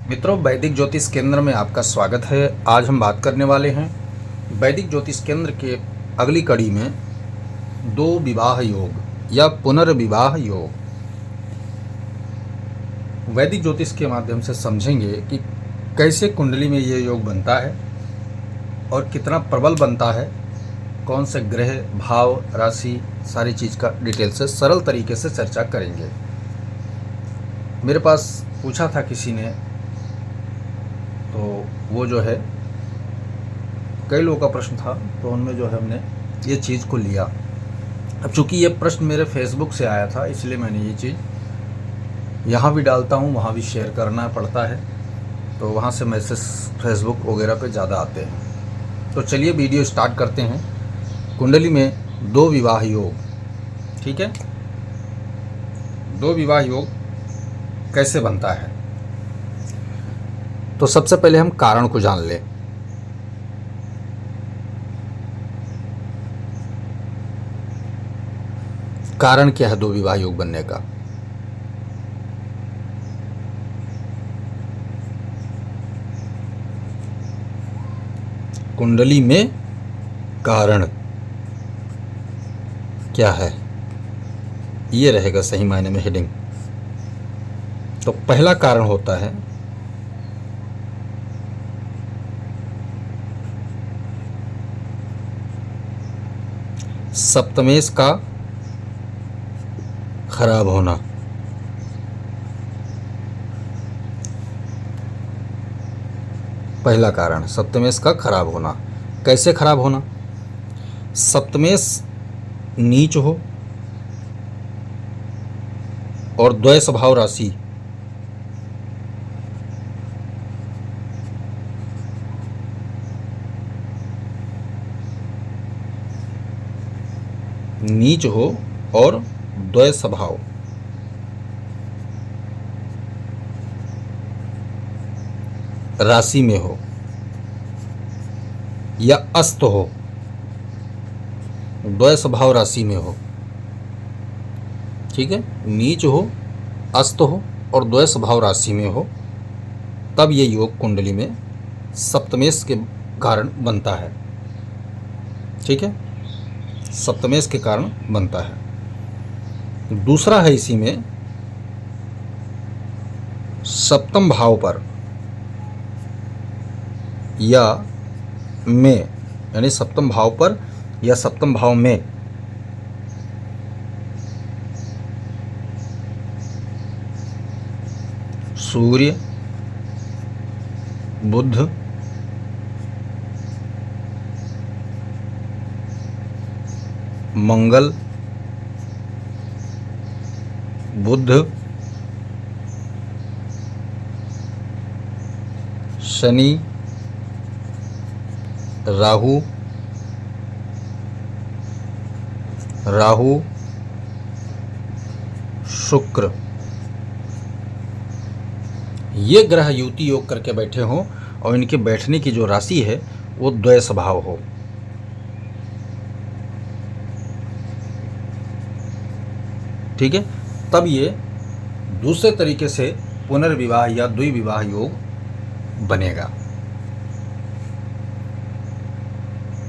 मित्रों, वैदिक ज्योतिष केंद्र में आपका स्वागत है। आज हम बात करने वाले हैं वैदिक ज्योतिष केंद्र के अगली कड़ी में दो विवाह योग या पुनर्विवाह योग। वैदिक ज्योतिष के माध्यम से समझेंगे कि कैसे कुंडली में ये योग बनता है और कितना प्रबल बनता है, कौन से ग्रह, भाव, राशि, सारी चीज़ का डिटेल से सरल तरीके से चर्चा करेंगे। मेरे पास पूछा था किसी ने, तो वो जो है कई लोगों का प्रश्न था, तो उनमें जो है हमने ये चीज़ को लिया। अब चूँकि ये प्रश्न मेरे फेसबुक से आया था, इसलिए मैंने ये चीज़ यहाँ भी डालता हूँ, वहाँ भी शेयर करना पड़ता है, तो वहाँ से मैसेज फेसबुक वगैरह पे ज़्यादा आते हैं। तो चलिए वीडियो स्टार्ट करते हैं। कुंडली में दो विवाह योग, ठीक है। दो विवाह योग कैसे बनता है, तो सबसे पहले हम कारण को जान लें। कारण क्या है दो विवाह योग बनने का? कुंडली में कारण क्या है, ये रहेगा सही मायने में हेडिंग। तो पहला कारण होता है सप्तमेश का खराब होना। पहला कारण सप्तमेश का खराब होना। कैसे खराब होना? सप्तमेश नीच हो और द्वय स्वभाव राशि नीच हो और द्वय स्वभाव राशि में हो या अस्त हो, द्वय स्वभाव राशि में हो, ठीक है। नीच हो, अस्त हो और द्वय स्वभाव राशि में हो, तब ये योग कुंडली में सप्तमेश के कारण बनता है, ठीक है। सप्तमेश के कारण बनता है। दूसरा है इसी में सप्तम भाव पर या में, यानी सप्तम भाव पर या सप्तम भाव में सूर्य, बुध, मंगल, बुध, शनि, राहु, शुक्र, ये ग्रह युति योग करके बैठे हों और इनके बैठने की जो राशि है वो द्वय स्वभाव हो, ठीक है। तब ये दूसरे तरीके से पुनर्विवाह या द्विविवाह योग बनेगा।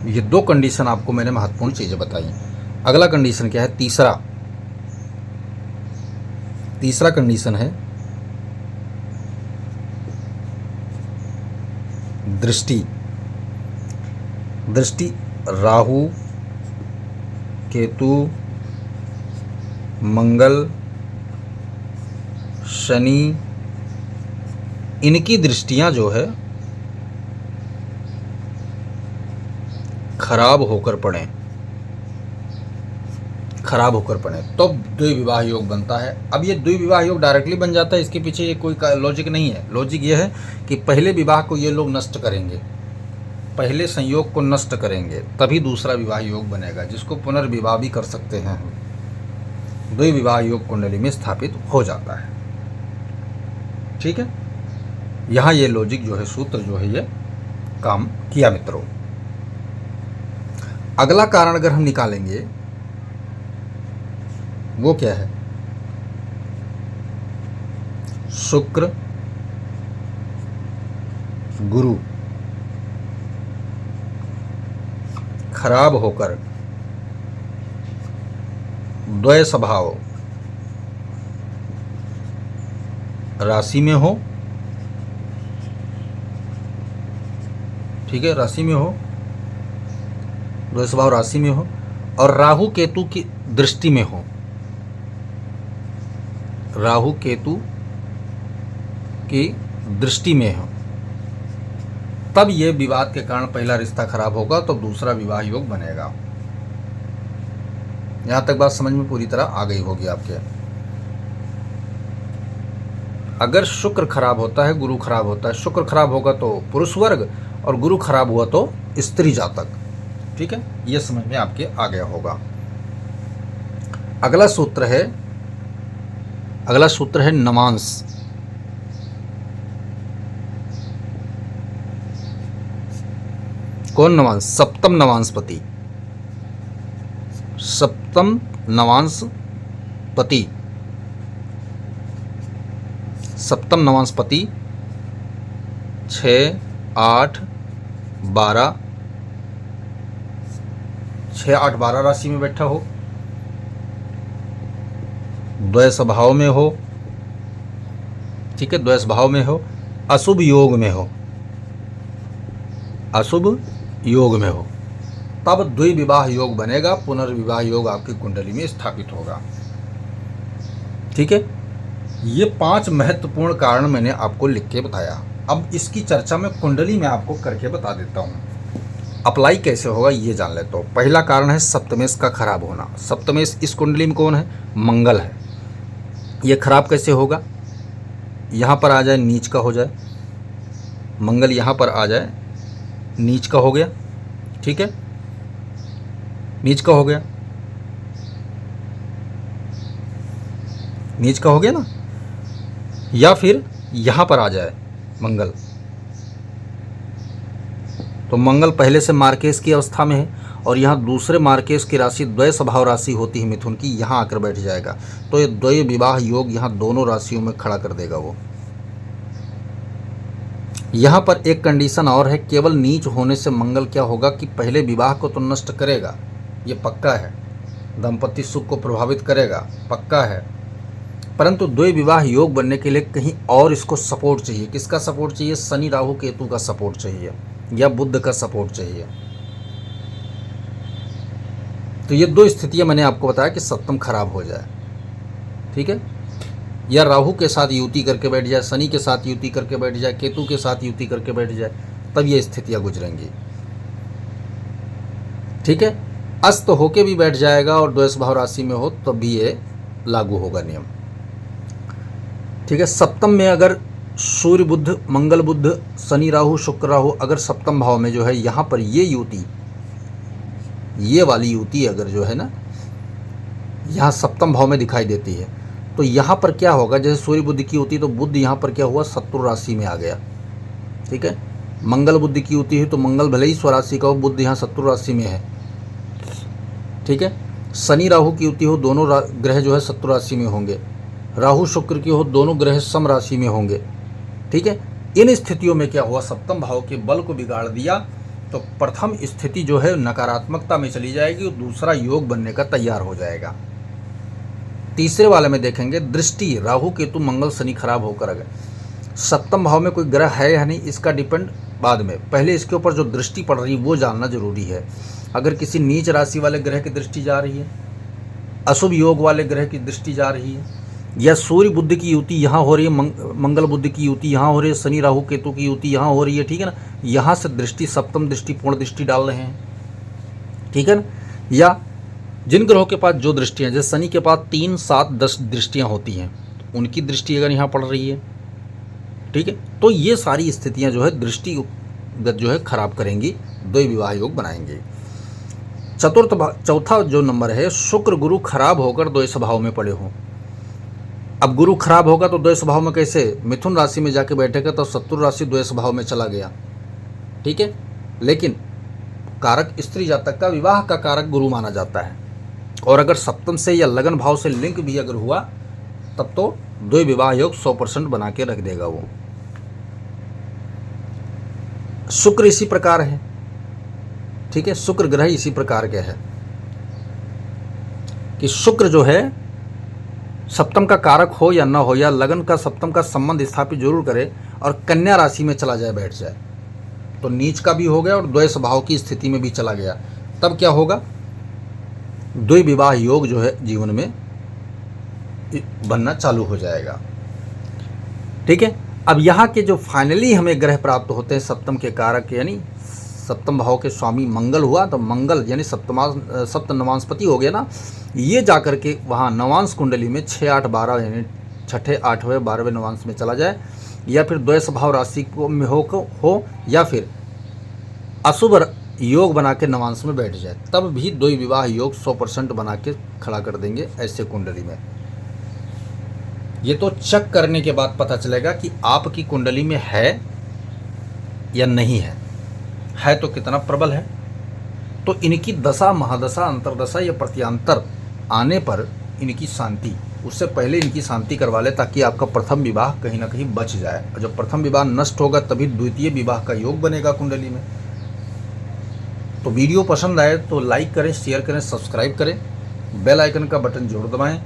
ये दो कंडीशन आपको मैंने महत्वपूर्ण चीज़ें बताई। अगला कंडीशन क्या है? तीसरा कंडीशन है दृष्टि राहु, केतु, मंगल, शनि, इनकी दृष्टियां जो है खराब होकर पड़े तो द्विविवाह योग बनता है। अब ये द्विविवाह योग डायरेक्टली बन जाता है, इसके पीछे ये कोई लॉजिक नहीं है। लॉजिक ये है कि पहले विवाह को ये लोग नष्ट करेंगे, पहले संयोग को नष्ट करेंगे, तभी दूसरा विवाह योग बनेगा, जिसको पुनर्विवाह भी कर सकते हैं। द्विविवाह योग कुंडली में स्थापित हो जाता है, ठीक है। यहाँ ये लॉजिक जो है, सूत्र जो है, ये काम किया मित्रों। अगला कारण अगर हम निकालेंगे वो क्या है? शुक्र, गुरु खराब होकर द्वय स्वभाव राशि में हो, ठीक है, राशि में हो, द्वय स्वभाव राशि में हो और राहु केतु की दृष्टि में हो, राहु केतु की दृष्टि में हो, तब ये विवाद के कारण पहला रिश्ता खराब होगा तो दूसरा विवाह योग बनेगा। यहां तक बात समझ में पूरी तरह आ गई होगी आपके। अगर शुक्र खराब होता है, गुरु खराब होता है, शुक्र खराब होगा तो पुरुष वर्ग और गुरु खराब हुआ तो स्त्री जातक, ठीक है, ये समझ में आपके आ गया होगा। अगला सूत्र है नवांश। कौन नवांश? सप्तम नवांशपति, सप्तम नवांशपति, सप्तम नवांशपति 6, 8, 12, 6, 8, 12 राशि में बैठा हो, द्वय स्वभाव में हो, ठीक है, द्वय स्वभाव में हो, अशुभ योग में हो, अशुभ योग में हो, तब द्विविवाह योग बनेगा, पुनर्विवाह योग आपकी कुंडली में स्थापित होगा। ठीक है, ये 5 महत्वपूर्ण कारण मैंने आपको लिख के बताया। अब इसकी चर्चा मैं कुंडली में आपको करके बता देता हूँ। अप्लाई कैसे होगा ये जान लेते हो। पहला कारण है सप्तमेश का खराब होना। सप्तमेश इस कुंडली में कौन है? मंगल है। ये खराब कैसे होगा? यहाँ पर आ जाए नीच का हो जाए, मंगल यहाँ पर आ जाए नीच का हो गया, ठीक है, नीच का हो गया, नीच का हो गया ना, या फिर यहाँ पर आ जाए मंगल, तो मंगल पहले से मार्केश की अवस्था में है और यहाँ दूसरे मार्केश की राशि द्वय स्वभाव राशि होती है मिथुन की, यहाँ आकर बैठ जाएगा, तो ये द्वय विवाह योग यहाँ दोनों राशियों में खड़ा कर देगा वो। यहाँ पर एक कंडीशन और है, केवल नीच होने से मंगल क्या होगा कि पहले विवाह को तो नष्ट करेगा, ये पक्का है, दंपति सुख को प्रभावित करेगा, पक्का है, परंतु द्वय विवाह योग बनने के लिए कहीं और इसको सपोर्ट चाहिए। किसका सपोर्ट चाहिए? शनि राहु केतु का सपोर्ट चाहिए या बुध का सपोर्ट चाहिए। तो ये 2 स्थितियां मैंने आपको बताया कि सप्तम खराब हो जाए, ठीक है, या राहु के साथ युति करके बैठ जाए, शनि के साथ युति करके बैठ जाए, केतु के साथ युति करके बैठ जाए, तब ये स्थितियां गुजरेंगी। ठीक है, अस्त होके भी बैठ जाएगा और द्वय स्वभाव राशि में हो तब भी ये लागू होगा नियम। ठीक है, सप्तम में अगर सूर्य बुध, मंगल बुध, शनि राहु, शुक्र राहु अगर सप्तम भाव में जो है यहाँ पर ये युति, ये वाली युति अगर जो है ना यहाँ सप्तम भाव में दिखाई देती है, तो यहाँ पर क्या होगा, जैसे सूर्य बुद्ध की युति तो बुध यहाँ पर क्या हुआ, शत्रु राशि में आ गया। ठीक है, मंगल बुद्ध की युति है तो मंगल भले ही स्वराशि का हो, बुध यहाँ शत्रु राशि में है। ठीक है, शनि राहु की युति हो, दोनों ग्रह जो है शत्रु राशि में होंगे, राहु शुक्र की हो, दोनों ग्रह सम राशि में होंगे। ठीक है, इन स्थितियों में क्या हुआ, सप्तम भाव के बल को बिगाड़ दिया, तो प्रथम स्थिति जो है नकारात्मकता में चली जाएगी और दूसरा योग बनने का तैयार हो जाएगा। तीसरे वाले में देखेंगे दृष्टि, राहु केतु मंगल शनि खराब होकर आ गए। सप्तम भाव में कोई ग्रह है या नहीं इसका डिपेंड बाद में, पहले इसके ऊपर जो दृष्टि पड़ रही है वो जानना जरूरी है। अगर किसी नीच राशि वाले ग्रह की दृष्टि जा रही है, अशुभ योग वाले ग्रह की दृष्टि जा रही है, या सूर्य बुद्ध की युति यहाँ हो रही है, मंगल बुद्ध की युति यहाँ हो रही है, शनि राहु केतु की युति यहाँ हो रही है, ठीक है ना, यहाँ से दृष्टि सप्तम दृष्टि पूर्ण दृष्टि डाल रहे हैं, ठीक है ना, या जिन ग्रहों के पास जो दृष्टियाँ, जैसे शनि के पास 3, 7, 10 दृष्टियाँ होती हैं, उनकी दृष्टि अगर यहाँ पड़ रही है, ठीक है, तो ये सारी स्थितियाँ जो है दृष्टिगत जो है खराब करेंगी, द्वय विवाह योग बनाएंगे। चौथा जो नंबर है, शुक्र गुरु खराब होकर द्वय स्वभाव में पड़े हों। अब गुरु खराब होगा तो द्वय स्वभाव में कैसे, मिथुन राशि में जाके बैठेगा तो शत्रु राशि द्वय स्वभाव में चला गया। ठीक है, लेकिन कारक स्त्री जातक का, विवाह का कारक गुरु माना जाता है, और अगर सप्तम से या लगन भाव से लिंक भी अगर हुआ तब तो द्वय विवाह योग 100% बना के रख देगा वो। शुक्र इसी प्रकार है, ठीक है, शुक्र ग्रह इसी प्रकार के है कि शुक्र जो है सप्तम का कारक हो या न हो, या लगन का सप्तम का संबंध स्थापित जरूर करे और कन्या राशि में चला जाए, बैठ जाए, तो नीच का भी हो गया और द्वैष भाव की स्थिति में भी चला गया, तब क्या होगा, द्वि विवाह योग जो है जीवन में बनना चालू हो जाएगा। ठीक है, अब यहाँ के जो फाइनली हमें ग्रह प्राप्त होते हैं सप्तम के कारक, यानी सप्तम भाव के स्वामी मंगल हुआ, तो मंगल यानी सप्त नवांशपति हो गया ना, ये जाकर के वहाँ नवांश कुंडली में 6, 8, 12 यानी छठे 8वें 12वें नवांश में चला जाए, या फिर द्वैष भाव राशि को में हो या फिर अशुभ योग बना के नवांश में बैठ जाए, तब भी द्वि विवाह योग 100% बना के खड़ा कर देंगे ऐसे कुंडली में। ये तो चेक करने के बाद पता चलेगा कि आपकी कुंडली में है या नहीं है तो कितना प्रबल है। तो इनकी दशा, महादशा, अंतरदशा या प्रत्यांतर आने पर इनकी शांति, उससे पहले इनकी शांति करवा ले, ताकि आपका प्रथम विवाह कहीं ना कहीं बच जाए, और जब प्रथम विवाह नष्ट होगा तभी द्वितीय विवाह का योग बनेगा कुंडली में। तो वीडियो पसंद आए तो लाइक करें, शेयर करें, सब्सक्राइब करें, बेल आइकन का बटन जरूर दबाएं,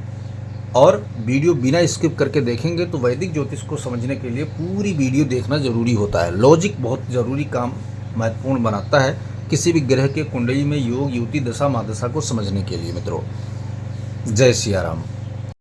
और वीडियो बिना स्किप करके देखेंगे तो वैदिक ज्योतिष को समझने के लिए पूरी वीडियो देखना जरूरी होता है। लॉजिक बहुत ज़रूरी काम महत्वपूर्ण बनाता है किसी भी ग्रह के कुंडली में योग, युति, दशा, महादशा को समझने के लिए। मित्रों, जय सिया राम।